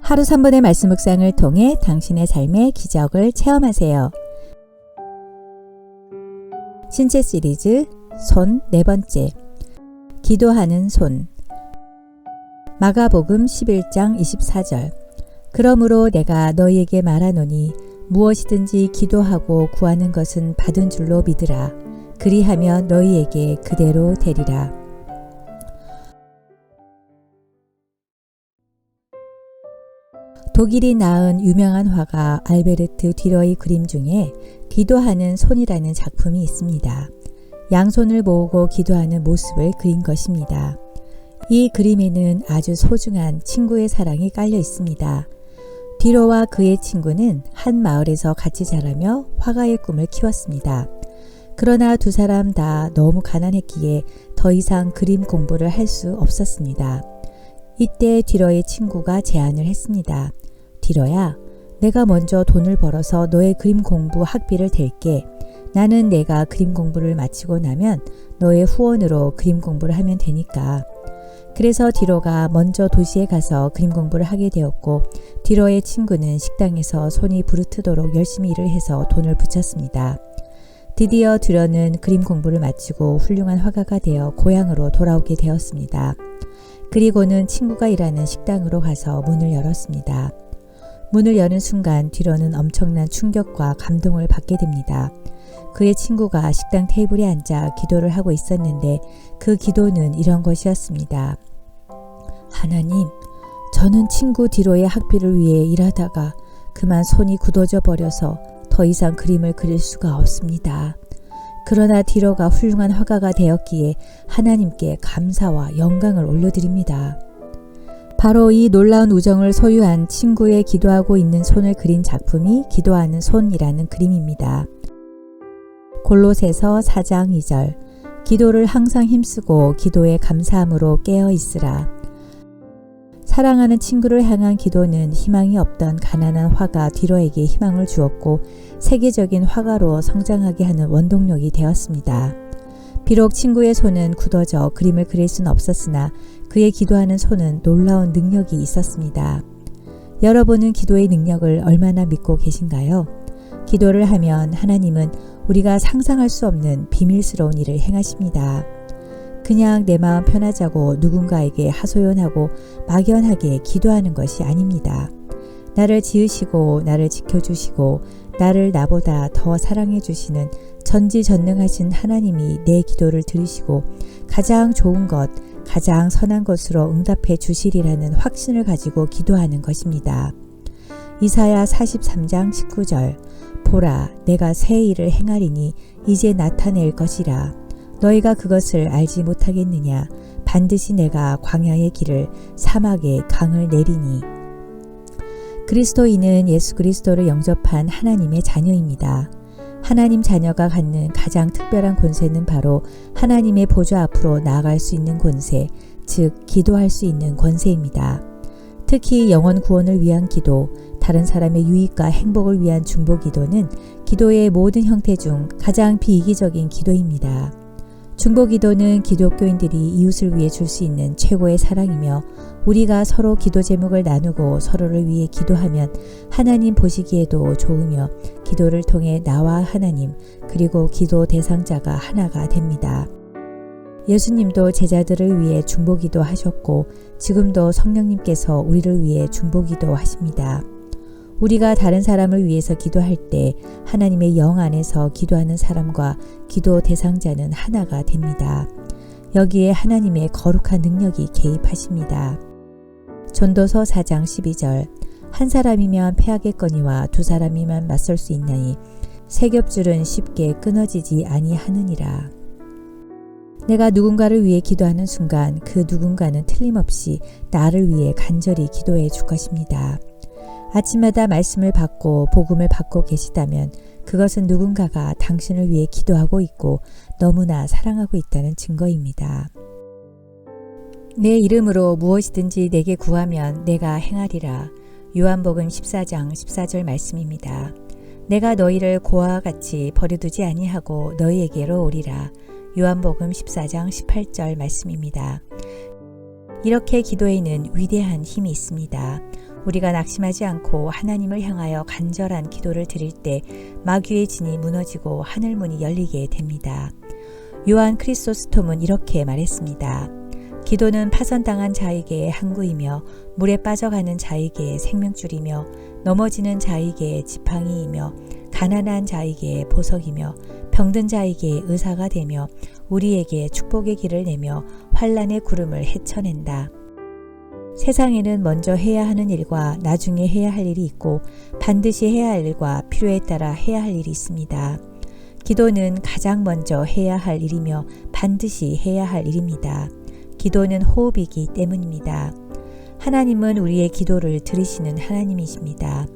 하루 3분의 말씀 묵상을 통해 당신의 삶의 기적을 체험하세요. 신체 시리즈 손 4번째 기도하는 손. 마가복음 11장 24절. 그러므로 내가 너희에게 말하노니 무엇이든지 기도하고 구하는 것은 받은 줄로 믿으라. 그리하면 너희에게 그대로 되리라. 독일이 낳은 유명한 화가 알베르트 듀러의 그림 중에 기도하는 손이라는 작품이 있습니다. 양손을 모으고 기도하는 모습을 그린 것입니다. 이 그림에는 아주 소중한 친구의 사랑이 깔려 있습니다. 듀러와 그의 친구는 한 마을에서 같이 자라며 화가의 꿈을 키웠습니다. 그러나 두 사람 다 너무 가난했기에 더 이상 그림 공부를 할 수 없었습니다. 이때 듀러의 친구가 제안을 했습니다. 듀러야, 내가 먼저 돈을 벌어서 너의 그림 공부 학비를 댈게. 나는 내가 그림 공부를 마치고 나면 너의 후원으로 그림 공부를 하면 되니까. 그래서 듀러가 먼저 도시에 가서 그림 공부를 하게 되었고, 듀러의 친구는 식당에서 손이 부르트도록 열심히 일을 해서 돈을 붙였습니다. 드디어 듀러는 그림 공부를 마치고 훌륭한 화가가 되어 고향으로 돌아오게 되었습니다. 그리고는 친구가 일하는 식당으로 가서 문을 열었습니다. 문을 여는 순간 듀러는 엄청난 충격과 감동을 받게 됩니다. 그의 친구가 식당 테이블에 앉아 기도를 하고 있었는데 그 기도는 이런 것이었습니다. 하나님, 저는 친구 듀러의 학비를 위해 일하다가 그만 손이 굳어져 버려서 더 이상 그림을 그릴 수가 없습니다. 그러나 듀러가 훌륭한 화가가 되었기에 하나님께 감사와 영광을 올려드립니다. 바로 이 놀라운 우정을 소유한 친구의 기도하고 있는 손을 그린 작품이 기도하는 손이라는 그림입니다. 골로새서 4장 2절. 기도를 항상 힘쓰고 기도에 감사함으로 깨어 있으라. 사랑하는 친구를 향한 기도는 희망이 없던 가난한 화가 듀러에게 희망을 주었고 세계적인 화가로 성장하게 하는 원동력이 되었습니다. 비록 친구의 손은 굳어져 그림을 그릴 수는 없었으나 그의 기도하는 손은 놀라운 능력이 있었습니다. 여러분은 기도의 능력을 얼마나 믿고 계신가요? 기도를 하면 하나님은 우리가 상상할 수 없는 비밀스러운 일을 행하십니다. 그냥 내 마음 편하자고 누군가에게 하소연하고 막연하게 기도하는 것이 아닙니다. 나를 지으시고 나를 지켜주시고 나를 나보다 더 사랑해 주시는 전지전능하신 하나님이 내 기도를 들으시고 가장 좋은 것, 가장 선한 것으로 응답해 주시리라는 확신을 가지고 기도하는 것입니다. 이사야 43장 19절. 보라, 내가 새 일을 행하리니 이제 나타낼 것이라. 너희가 그것을 알지 못하겠느냐. 반드시 내가 광야의 길을 사막에 강을 내리니. 그리스도인은 예수 그리스도를 영접한 하나님의 자녀입니다. 하나님 자녀가 갖는 가장 특별한 권세는 바로 하나님의 보좌 앞으로 나아갈 수 있는 권세, 즉 기도할 수 있는 권세입니다. 특히 영혼 구원을 위한 기도, 다른 사람의 유익과 행복을 위한 중보 기도는 기도의 모든 형태 중 가장 비이기적인 기도입니다. 중보 기도는 기독교인들이 이웃을 위해 줄 수 있는 최고의 사랑이며 우리가 서로 기도 제목을 나누고 서로를 위해 기도하면 하나님 보시기에도 좋으며 기도를 통해 나와 하나님 그리고 기도 대상자가 하나가 됩니다. 예수님도 제자들을 위해 중보기도 하셨고 지금도 성령님께서 우리를 위해 중보기도 하십니다. 우리가 다른 사람을 위해서 기도할 때 하나님의 영 안에서 기도하는 사람과 기도 대상자는 하나가 됩니다. 여기에 하나님의 거룩한 능력이 개입하십니다. 전도서 4장 12절. 한 사람이면 패하겠거니와 두 사람이면 맞설 수 있나니 세 겹줄은 쉽게 끊어지지 아니하느니라. 내가 누군가를 위해 기도하는 순간 그 누군가는 틀림없이 나를 위해 간절히 기도해 줄 것입니다. 아침마다 말씀을 받고 복음을 받고 계시다면 그것은 누군가가 당신을 위해 기도하고 있고 너무나 사랑하고 있다는 증거입니다. 내 이름으로 무엇이든지 내게 구하면 내가 행하리라. 요한복음 14장 14절 말씀입니다. 내가 너희를 고아와 같이 버려두지 아니하고 너희에게로 오리라. 요한복음 14장 18절 말씀입니다. 이렇게 기도에는 위대한 힘이 있습니다. 우리가 낙심하지 않고 하나님을 향하여 간절한 기도를 드릴 때 마귀의 진이 무너지고 하늘문이 열리게 됩니다. 요한 크리소스톰은 이렇게 말했습니다. 기도는 파선당한 자에게 항구이며 물에 빠져가는 자에게 생명줄이며 넘어지는 자에게 지팡이이며 가난한 자에게 보석이며 병든 자에게 의사가 되며 우리에게 축복의 길을 내며 환난의 구름을 헤쳐낸다. 세상에는 먼저 해야 하는 일과 나중에 해야 할 일이 있고 반드시 해야 할 일과 필요에 따라 해야 할 일이 있습니다. 기도는 가장 먼저 해야 할 일이며 반드시 해야 할 일입니다. 기도는 호흡이기 때문입니다. 하나님은 우리의 기도를 들으시는 하나님이십니다.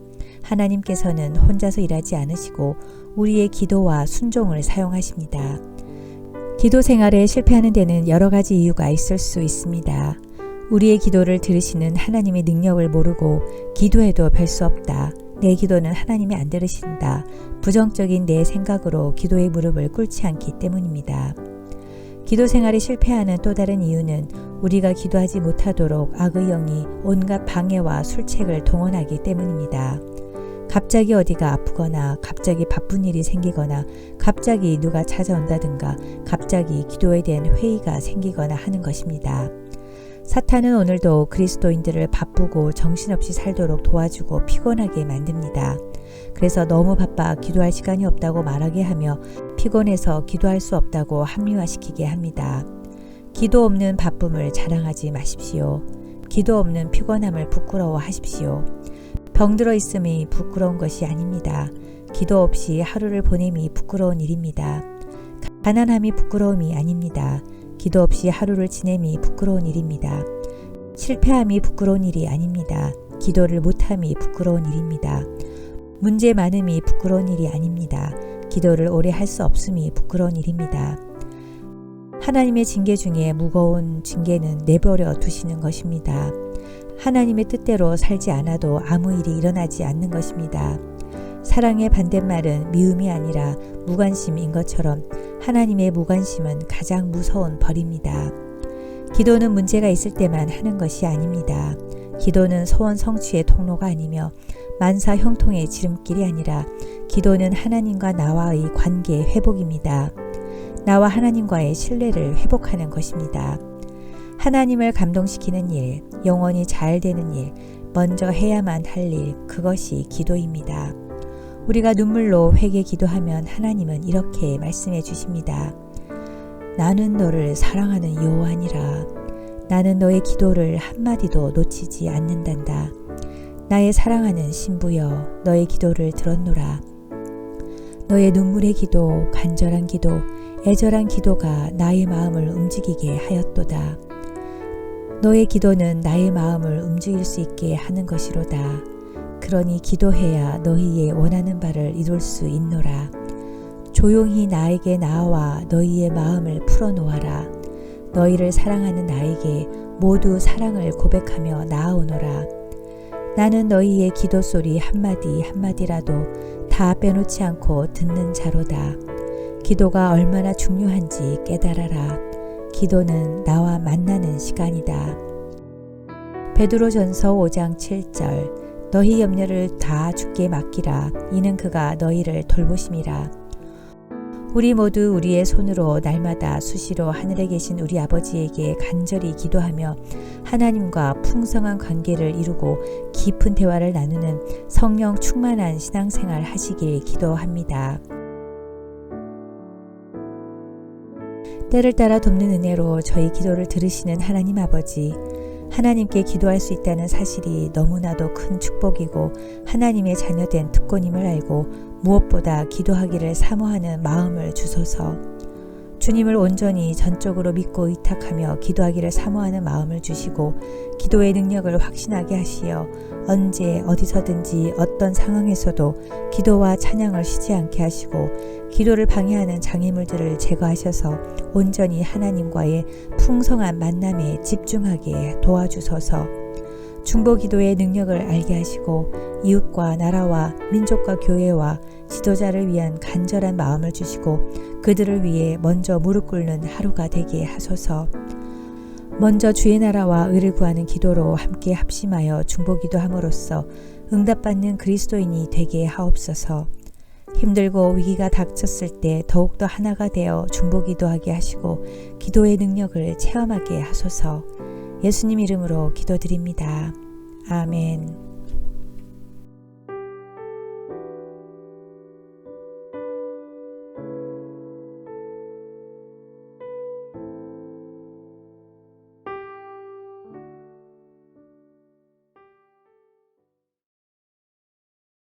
하나님께서는 혼자서 일하지 않으시고 우리의 기도와 순종을 사용하십니다. 기도 생활에 실패하는 데는 여러 가지 이유가 있을 수 있습니다. 우리의 기도를 들으시는 하나님의 능력을 모르고 기도해도 별 수 없다. 내 기도는 하나님이 안 들으신다. 부정적인 내 생각으로 기도의 무릎을 꿇지 않기 때문입니다. 기도 생활에 실패하는 또 다른 이유는 우리가 기도하지 못하도록 악의 영이 온갖 방해와 술책을 동원하기 때문입니다. 갑자기 어디가 아프거나 갑자기 바쁜 일이 생기거나 갑자기 누가 찾아온다든가 갑자기 기도에 대한 회의가 생기거나 하는 것입니다. 사탄은 오늘도 그리스도인들을 바쁘고 정신없이 살도록 도와주고 피곤하게 만듭니다. 그래서 너무 바빠 기도할 시간이 없다고 말하게 하며 피곤해서 기도할 수 없다고 합리화시키게 합니다. 기도 없는 바쁨을 자랑하지 마십시오. 기도 없는 피곤함을 부끄러워하십시오. 병들어 있음이 부끄러운 것이 아닙니다. 기도 없이 하루를 보냄이 부끄러운 일입니다. 가난함이 부끄러움이 아닙니다. 기도 없이 하루를 지냄이 부끄러운 일입니다. 실패함이 부끄러운 일이 아닙니다. 기도를 못함이 부끄러운 일입니다. 문제 많음이 부끄러운 일이 아닙니다. 기도를 오래 할 수 없음이 부끄러운 일입니다. 하나님의 징계 중에 무거운 징계는 내버려 두시는 것입니다. 하나님의 뜻대로 살지 않아도 아무 일이 일어나지 않는 것입니다. 사랑의 반대말은 미움이 아니라 무관심인 것처럼 하나님의 무관심은 가장 무서운 벌입니다. 기도는 문제가 있을 때만 하는 것이 아닙니다. 기도는 소원 성취의 통로가 아니며 만사 형통의 지름길이 아니라 기도는 하나님과 나와의 관계 회복입니다. 나와 하나님과의 신뢰를 회복하는 것입니다. 하나님을 감동시키는 일, 영원히 잘 되는 일, 먼저 해야만 할 일, 그것이 기도입니다. 우리가 눈물로 회개 기도하면 하나님은 이렇게 말씀해 주십니다. 나는 너를 사랑하는 여호와니라. 나는 너의 기도를 한마디도 놓치지 않는단다. 나의 사랑하는 신부여, 너의 기도를 들었노라. 너의 눈물의 기도, 간절한 기도, 애절한 기도가 나의 마음을 움직이게 하였도다. 너의 기도는 나의 마음을 움직일 수 있게 하는 것이로다. 그러니 기도해야 너희의 원하는 바를 이룰 수 있노라. 조용히 나에게 나와 너희의 마음을 풀어놓아라. 너희를 사랑하는 나에게 모두 사랑을 고백하며 나아오너라. 나는 너희의 기도 소리 한마디 한마디라도 다 빼놓지 않고 듣는 자로다. 기도가 얼마나 중요한지 깨달아라. 기도는 나와 만나는 시간이다. 베드로전서 5장 7절 너희 염려를 다 주께 맡기라. 이는 그가 너희를 돌보심이라. 우리 모두 우리의 손으로 날마다 수시로 하늘에 계신 우리 아버지에게 간절히 기도하며 하나님과 풍성한 관계를 이루고 깊은 대화를 나누는 성령 충만한 신앙생활 하시길 기도합니다. 때를 따라 돕는 은혜로 저희 기도를 들으시는 하나님 아버지, 하나님께 기도할 수 있다는 사실이 너무나도 큰 축복이고 하나님의 자녀된 특권임을 알고 무엇보다 기도하기를 사모하는 마음을 주소서. 주님을 온전히 전적으로 믿고 의탁하며 기도하기를 사모하는 마음을 주시고 기도의 능력을 확신하게 하시어 언제 어디서든지 어떤 상황에서도 기도와 찬양을 쉬지 않게 하시고 기도를 방해하는 장애물들을 제거하셔서 온전히 하나님과의 풍성한 만남에 집중하게 도와주소서. 중보기도의 능력을 알게 하시고 이웃과 나라와 민족과 교회와 지도자를 위한 간절한 마음을 주시고 그들을 위해 먼저 무릎 꿇는 하루가 되게 하소서. 먼저 주의 나라와 의를 구하는 기도로 함께 합심하여 중보기도 함으로써 응답받는 그리스도인이 되게 하옵소서. 힘들고 위기가 닥쳤을 때 더욱더 하나가 되어 중보기도하게 하시고 기도의 능력을 체험하게 하소서. 예수님 이름으로 기도드립니다. 아멘.